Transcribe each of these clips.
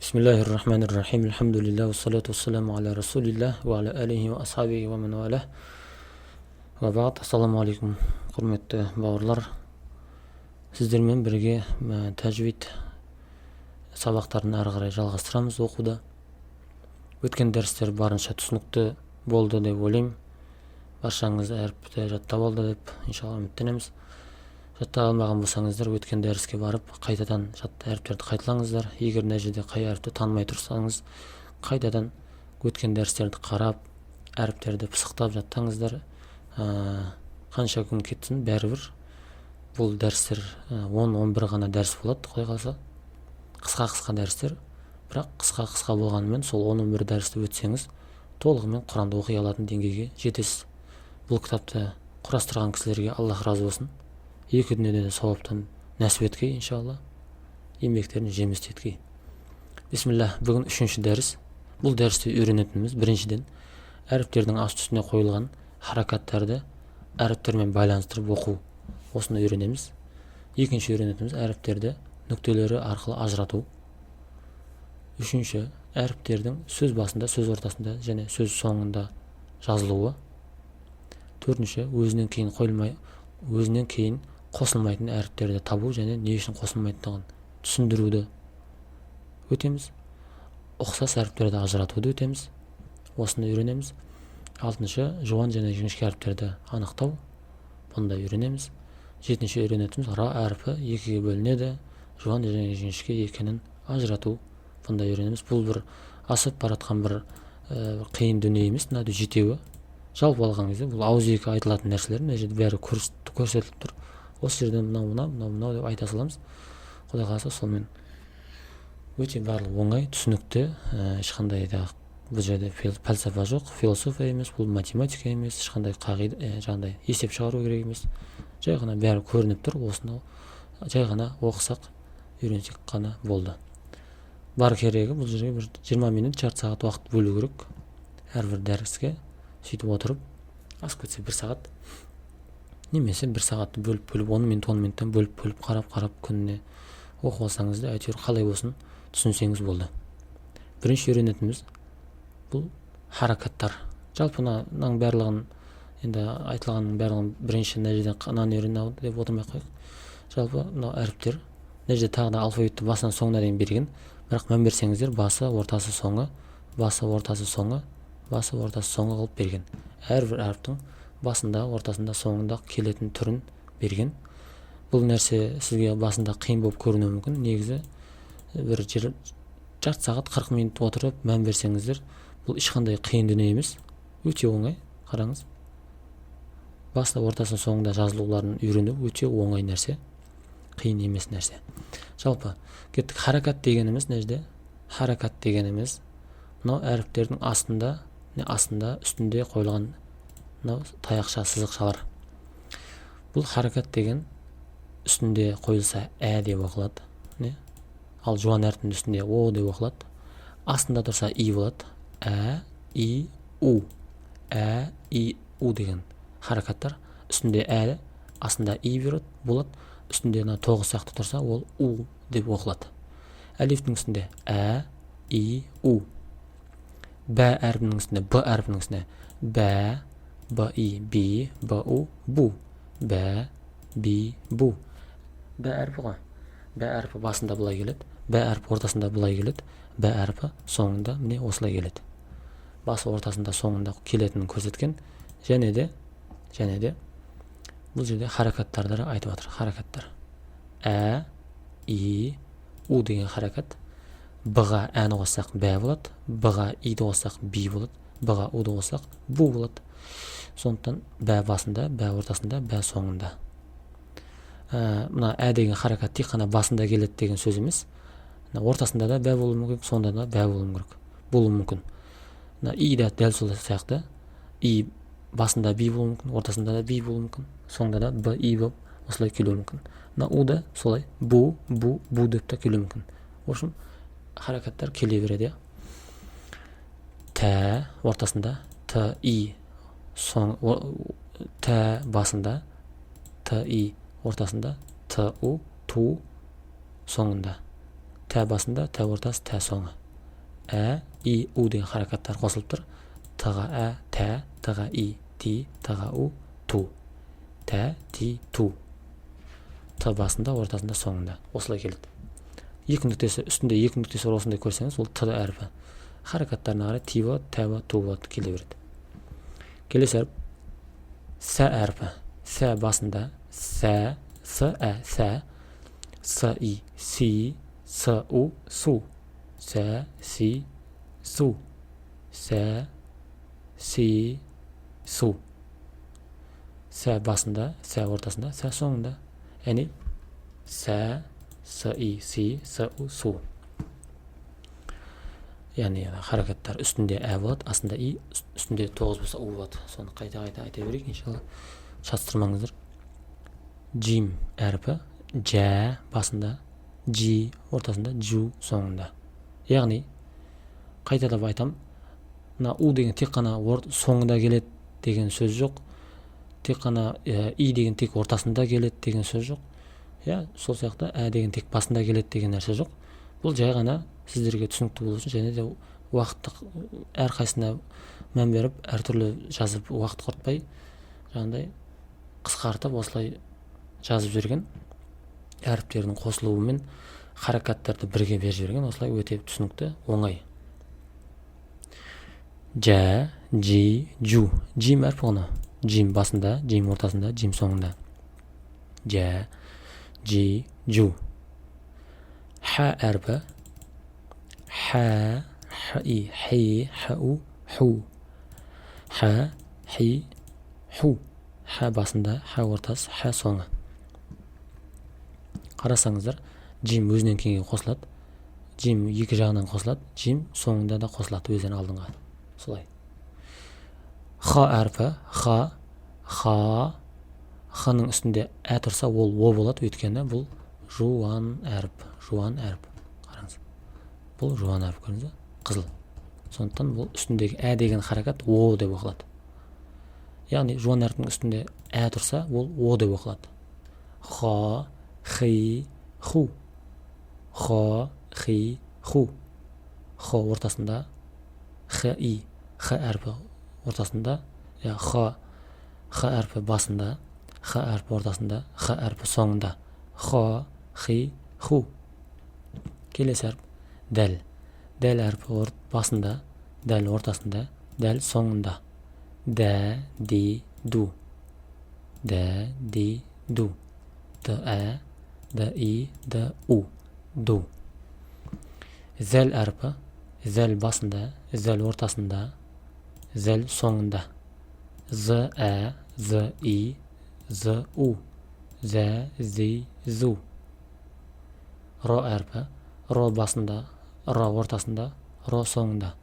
Бисмиллахир-рахманир-рахим. Алхамдулиллах, вассалату вассаламу аля расулиллах, ва аля алихи ва асхабихи ва ман валах. Ва ба'д. Ассаламу алейкум, құрметті бауырлар. Сіздермен бірге тәжвид сабақтарын ары қарай жалғастырамыз оқуда. Өткен дәрістер барынша түсінікті болды деп ойлаймын. Баршаңыз әріпті жаттап алды деп иншалла үміттенеміз. Жаттап алмаған болсаңыздар, өткен дәріске барып, қайтадан әріптерді қайталаңыздар. Егер мына жерде қай әріпті танымай тұрсаңыз, қайтадан өткен дәрістерді қарап, әріптерді пысықтап жаттаңыздар. Қанша күн кетсін, бәрібір бұл дәрістер 10-11 ғана дәріс болады, құдай қаласа. Қысқа дәрістер, бірақ қысқа болғанымен сол 10-11 дәрісті өтсеңіз, толығымен Құранды оқи алатын деңгейге жетесіз. Бұл кітапты құрастырған кісілерге Аллах разы болсын. Екі дүниеде де сауаптан нәсіп еткей, иншалла. Еңбектерін жемісті еткей. Бисмилlah, бүгін 3-ші дәріс. Бұл дәрісте үйренетініміз біріншіден әріптердің асты-үстіне қойылған харакаттарды әріптермен байланыстырып оқу. Осыны үйренеміз. Екінші үйренетініміз әріптерді нүктелері арқылы ажырату. Үшінші, әріптердің сөз басында, сөз ортасында және сөз соңында жазылуы. Төртінші, өзінен кейін қосылмайтын әріптерді табу және не үшін қосылмайтындығын түсіндіруді өтеміз. Ұқсас әріптерді ажыратуды өтеміз. Осыны үйренеміз. Алтыншы, жуан және жіңішке әріптерді анықтау. Бұны да үйренеміз. Жетінші үйренетініміз ра әрпі екіге бөлінеді. Жуан және жіңішке екенін ажырату. Бұны да үйренеміз. Бұл бір асып баратқан бір қиын дүние емес, мына жетеуі. Жалпы алған кезде бұл ауызекі айтылатын нәрселер, мына жерде бәрі көрсетіліп тұр. Осы жерден мынау деп айта саламыз. Құдай қаласа солмен өте барлық оңай, түсінікті, ешқандай да бұл жерде пәлсафа жоқ, философия емес, бұл математика емес, ешқандай қағида, есеп шығару керек емес. Жай ғана бәрі көрініп тұр. Осыны жай ғана оқысақ, үйренсек қана болды. Бар керегі бұл жерге бір 20 минут, жарты сағат уақыт бөлу керек әрбір дәріске. Сөйтіп отырып, аз кетсе 1 сағат, немесе 1 сағатты бөліп 10 минуттан бөліп қарап күніне оқып алсаңыз да, әйтеуір қалай болсын түсінсеңіз болды. Бірінші үйренетініміз бұл харакаттар. Жалпы мынаның барлығын, енді айтылғанның барлығын бірінші мына жерден қананы үйреніп деп отырмай қойық. Жалпы мына әріптер мына жерде тағы да алфавитті басынан соңына дейін берген, бірақ мән берсеңіздер, басы, ортасы, соңы қылып берген. Әрбір әріптің басында, ортасында, соңында келетін түрін берген. Бұл нәрсе сізге басында қиын болып көрінуі мүмкін. Негізі бір жарты сағат 40 минут отырып мән берсеңіздер, бұл ешқандай қиын дүние емес. Өте оңай, қараңыз. Басында, ортасында, соңында жазылуларын үйрену өте оңай нәрсе, қиын емес нәрсе. Жалпы кеттік. Харакат дегеніміз нәжде? Харакат дегеніміз мынау әріптердің астында үстінде қойылған таяқша сызықшалар. Бұл харакат деген үстінде қойылса деп оқылады. Ал жуан әріптің үстінде о деп оқылады. Астында тұрса и болады. И, у деген харакаттар. Үстінде астында и болады. Үстінде 9 сияқты тұрса, ол у деп оқылады. Әлифтің үстінде и, у. Бә әрпінің үстінде, б әрпінің үстінде бә, би, би, у, бу. Бә, би, бу. Бә әрпі ғой. Бә әрпі басында бұлай келеді. Бә әрпі ортасында бұлай келеді. Бә әрпі соңында міне осылай келеді. Басы ортасында соңында келетінін көрсеткен. Және де бұл жерде харакаттарды айтып отыр. Харакаттар. И, у деген харакат. Б-ға әні қоссақ бә болады. Б-ға иді қоссақ би болады. Б-ға уды қоссақ бу болады. Сондықтан бә басында, бә ортасында, бә соңында. Мына деген харакат тек қана басында келеді деген сөз емес. Ортасында да бә болуы мүмкін, сонда да бә болуы мүмкін. И да дәл сол сияқты. И басында би болуы мүмкін, ортасында да би болуы мүмкін, соңында да б, и болып осылай келуі мүмкін. У да солай бу деп та келуі мүмкін. В общем, харакаттар келе береді. Тә ортасында, т, и тә басында, т, и ортасында, т, у, ту соңында. тә басында, тә ортасы, тә соңы. Ә, и, у деген харакаттар қосылып тұр. Тыға ә, тә, тыға и, ти, тыға у, ту. Тә, ти, ту. Т басында, ортасында, соңында. Осылай келеді. Екі нүктесі, үстінде екі нүктесі бар, осындай көрсеңіз, ол Т әрпі. Харакаттарына қарай ти болады, тә болады, ту болады, келе береді. Келесі әріп сә әрпі. Сә басында, сә, с, ә, сә, с, и, си, с, у, су. Сә, си, су. Сә, си, су. Сә басында, сә ортасында, сә соңында. Яғни сә, с, и, си, с, у, су. Яғни харакаттар үстінде ә болады, астында и, үстінде 9 болса у болады. Соны қайта-қайта айта берейік, иншалла. Шатыстырмаңыздар. Джим әрпі. Жә басында, жи ортасында, жу соңында. Яғни қайталап айтам, у деген тек қана соңында келеді деген сөз жоқ. Тек қана и деген тек ортасында келеді деген сөз жоқ. Сол сияқты ә деген тек басында келеді деген нәрсе жоқ. Бұл жай ғана сіздерге түсінікті болу үшін, және де уақыттық әрқайсысына мән беріп, әртүрлі жазып, уақыт құртпай, жаңағыдай қысқартып осылай жазып жүрген, әріптердің қосылуымен харакаттарды бірге беріп жіберген, осылай өте түсінікті, оңай. Жә, жи, жу. Жим әрпі ғана. Жим басында, жим ортасында, жим соңында. Жә, жи, жу. Ха әрпі. Ха, хи, хи, хау, ху. Ха, хи, ху. Ха басында, ха ортасы, ха соңы. Қарасаңыздар, жим өзінен кейінге қосылады. Жим екі жағынан қосылады. Жим соңында да қосылады өзінен алдыңға. Солай. Ха әрпі. Ха, ха. Ханың үстінде ә тұрса, ол о болады, өйткені бұл жуан әріп. Жуан әріп. Қараңыз. Бұл жуан әріп, көріңіз, қызыл. Сондықтан бұл үстіндегі ә деген харакат о деп оқылады. Яғни жуан әріптің үстінде ә тұрса, ол о деп оқылады. Ха, хи, ху. Ха, хи, ху. Ха ортасында, х, и. Х әрпі ортасында, ха әрпі басында, х әрпі ортасында, х әрпі соңында. Ха, хи, ху. Келесі әріп дәл. Дәл әрпі басында, дәл ортасында, дәл соңында. Дә, ди, ду. Дә, ди, ду. Д, ә, д, и, д, у. Ду. Зәл әрпі. Зәл басында, зәл ортасында, зәл соңында. З, ә, з, и, з, у. Зә, зи, зу. Ро әрпі. Ро басында, ро ортасында, ро соңында.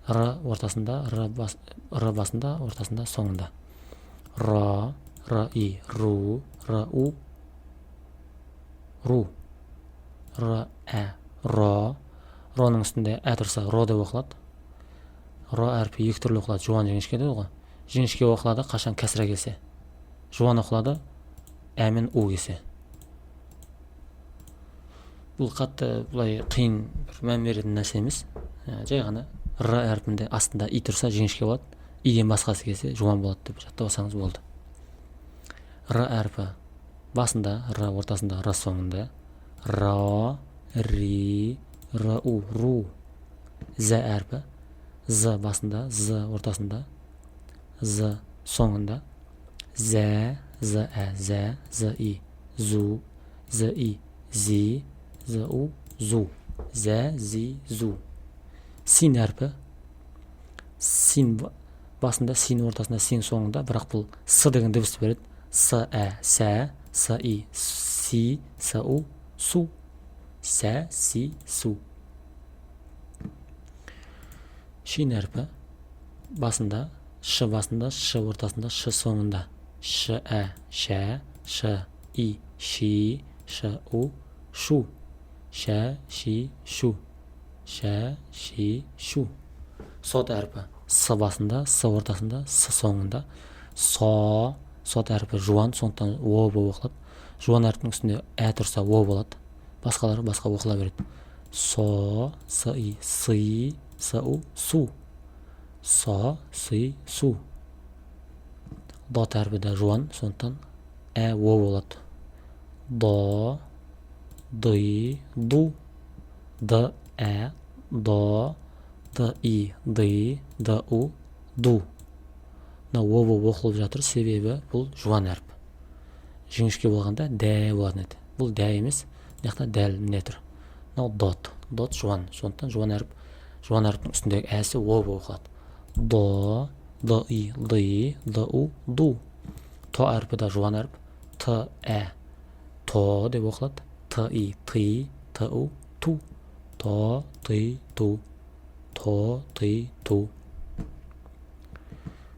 Р ортасында, р басында, ортасында, соңында. Ра, р, и, ру, р, у, ру. Р, ә, ро. Роның үстінде ә тұрса, ро деп оқылады. Ро әрпі екі түрлі оқылады. Жуан жіңішке деді ғой. Жіңішке оқылады қашан кәсіра келсе. Жуан оқылады әмен у келсе. Бұл қатты бұлай қиын мән беретін нәрсе емес. Жай ғана р әрпінде астында и тұрса жіңішке болады. Иден басқасы келсе жуан болады деп жаттап алсаңыз болды. Р әрпі басында, р ортасында, р соңында. Ра, ри, р, у, ру. З әрпі. З басында, з ортасында, з соңында. Зә, з, ә, зә, з, и, зу, з, и, зи, з, у, зу. Зә, зи, зу. Син әрпі. Син басында, син ортасында, син соңында, бірақ бұл с деген дыбысты береді. С, ә, сә, с, и, си, с, у, су. Сә, си, су. Шин әрпі. Басында, ш басында, ш ортасында, ш соңында. Ш, ә, шә, ш, и, ши, ш, у, шу. Шә, ши, шу. Шә, ши, шу. Сот әрпі. С басында, с ортасында, с соңында. Сот әрпі жуан, сондықтан о болып оқылады. Жуан әрпінің үстінде ә тұрса о болады. басқалары басқа оқыла береді. Со, сы, сы, су. Со, сы, су. Дот әрпі де жуан, сондықтан о болады. До, ды, ду. Д, до, ды, ды, ду, ду. Мына о болып оқылып жатыр, себебі бұл жуан әріп. Жіңішке болғанда дә болатын еді. Бұл дә емес, мына дәл міне тұр. Мынау дот жуан, сондықтан жуан әріптің үстіндегі әсі о болып оқылады. До, ды, ды, ду. То әрпі де жуан әріп, т, то деп оқылады. Ты, ту. То, ты, ту. То, ты, ту.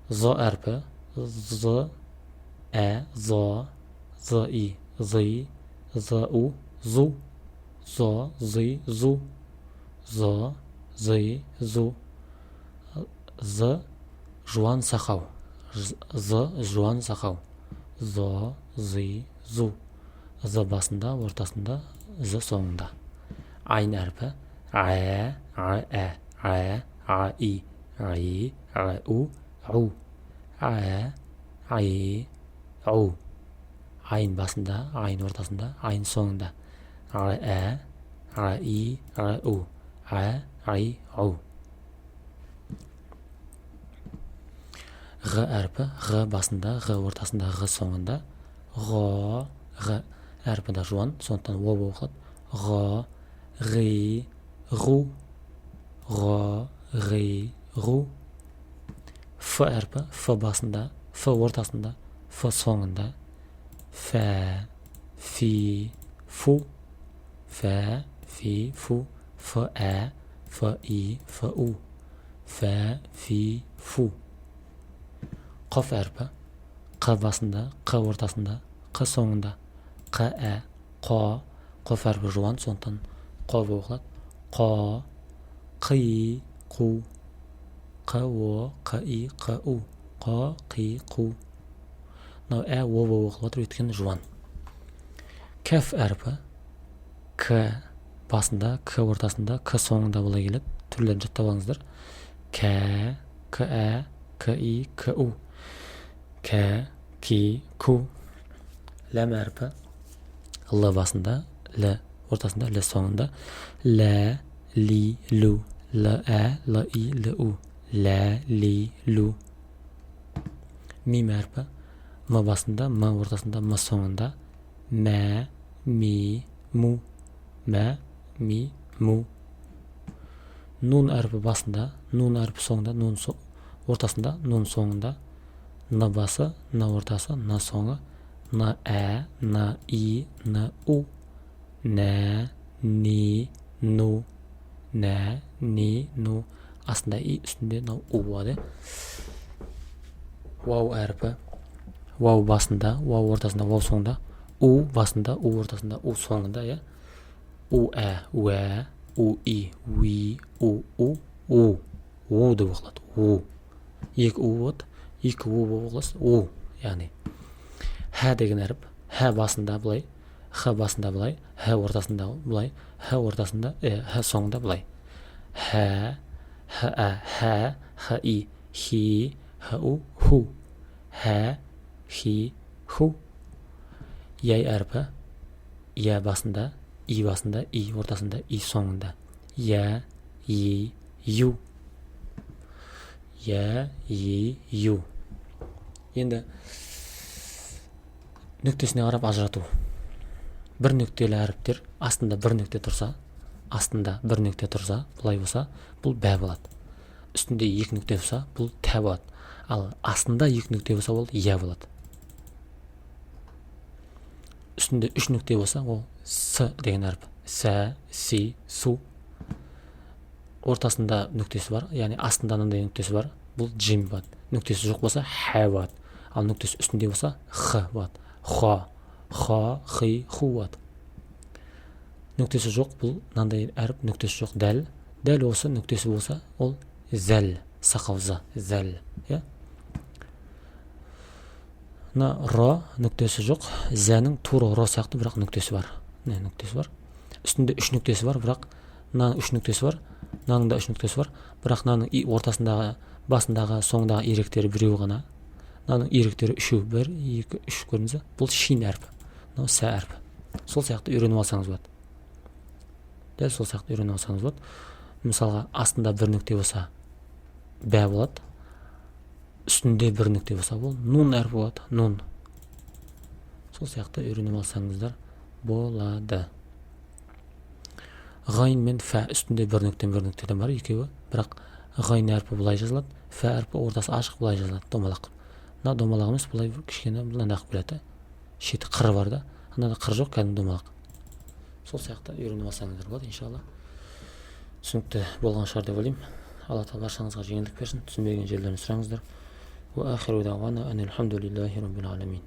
З әрпі, з, зо, зы, зы, зу, зу. Зо, зы, зу. Зо, зы, зу. З, жуан сақау. З, жуан сақау. Зо, зы, зу. З басында, ортасында, з соңында. Айн әрпі, и, у, у. Айн басында, айн ортасында, айн соңында. У. Ғ әрпі, ғ басында, ғ ортасында, ғ соңында. Ғ әрпі де жуан, сондықтан о болып оқылады. Ғ, ғи, ғу. Ғ, ғи, ғу. Ф әрпі, ф басында, ф ортасында, ф соңында. Фә, фи, фу. Фә, фи, фу. Ф, ф, и, ф, у. Фә, фи, фу. Қоф әрпі, қ басында, қ ортасында, қ соңында. Қ, қо. Қоф әрпі жуан, сондықтан қо болып оқылады. Қо, қи, қу. Қ, о, қи, қ, у. Қо, қи, қу. Мынау о болып оқылып отыр, өйткені жуан. Кәф әрпі, к басында, к ортасында, к соңында болай келеді. Түрлерін жаттап алыңыздар. К, к, и, к, у. К, ки, ку. Ләм әрпі, л басында, л ортасында, л соңында. Лә, ли, лу. Л, л, и, л, у. Лә, ли, лу. Мим әрпі, м басында, м ортасында, м соңында. Мә, ми, му. Мә, ми, му. Нун әрпі басында, нун әрпі соңында, нун ортасында, нун соңында. Н басы, н ортасы, н соңы. Н, н, и, н, у. Нә, ни, ну. Нә, ни, ну. Астында и, үстінде у болады. Вау әрпі, вау басында, вау ортасында, вау соңында. У басында, у ортасында, у соңында. У, у, и, уи, у. У деп оқылады. У. Екі у болады. Екі у болып оқылады. У. Яғни х деген әріп, х басында бұлай, х басында бұлай, х ортасында бұлай, х ортасында, х соңында бұлай. Х, х, и, хи, х, у, ху. Х, хи, ху. Яй әрпі, я басында, и басында, и ортасында, и соңында. Я, и, ю. Я, и, ю. Енді нүктесіне қарап ажырату. Бір нүктелі әріптер астында бір нүкте тұрса, бұлай болса, бұл бә болады. Үстінде екі нүкте болса, бұл тә болады. Ал астында екі нүкте болса, ол я болады. Үстінде үш нүкте болса, ол с деген әріп. Сә, си, су. Ортасында нүктесі бар, яғни астында мынандай нүктесі бар, бұл джим болады. Нүктесі жоқ болса, х болады. Ал нүктесі үстінде болса, х болады. Хо, хи, ху болады. Нүктесі жоқ, бұл мынандай әріп, нүктесі жоқ, дәл. Дәл осы нүктесі болса, ол зәл, сақауза, зәл. Мына ро нүктесі жоқ, зәнің тура ро сияқты, бірақ нүктесі бар. Нүктесі бар. үстінде 3 нүктесі бар, бірақ мынаның 3 нүктесі бар, мынаның да 3 нүктесі бар, бірақ мынаның ортасындағы, басындағы, соңындағы иректері біреу ғана. Мынаның иректері 3, 1, 2, 3 көрдіңіз бе? Бұл шин әрпі, мынау сә әрпі. Сол сияқты үйреніп алсаңыз болады. Дәл сол сияқты үйреніп алсаңыз болады. Мысалға, астында бір нүкте болса, бә болады. Үстінде бір нүкте болса, бұл нун әрпі болады, нун. Сол сияқты үйреніп алсаңыздар болады. Ғайн мен фә үстінде бір нүктеден бар екеуі, бірақ ғайн әрпі бұлай жазылады, фә әрпі ортасы ашық бұлай жазылады, домалақ. Мына домалақ емес, бұлай кішкене мынандай қылып келеді. Шеті қыры бар да, мынада қыр жоқ, кәдімгі домалақ. Сол сияқты үйреніп алсаңыздар болады, иншалла. Түсінікті болған шығар деп ойлаймын. Алла тағала баршаңызға жеңілдік берсін. Түсінбеген жерлерін сұраңыздар. Ва ахиру дағуана анил хамдулиллахи раббил аламин.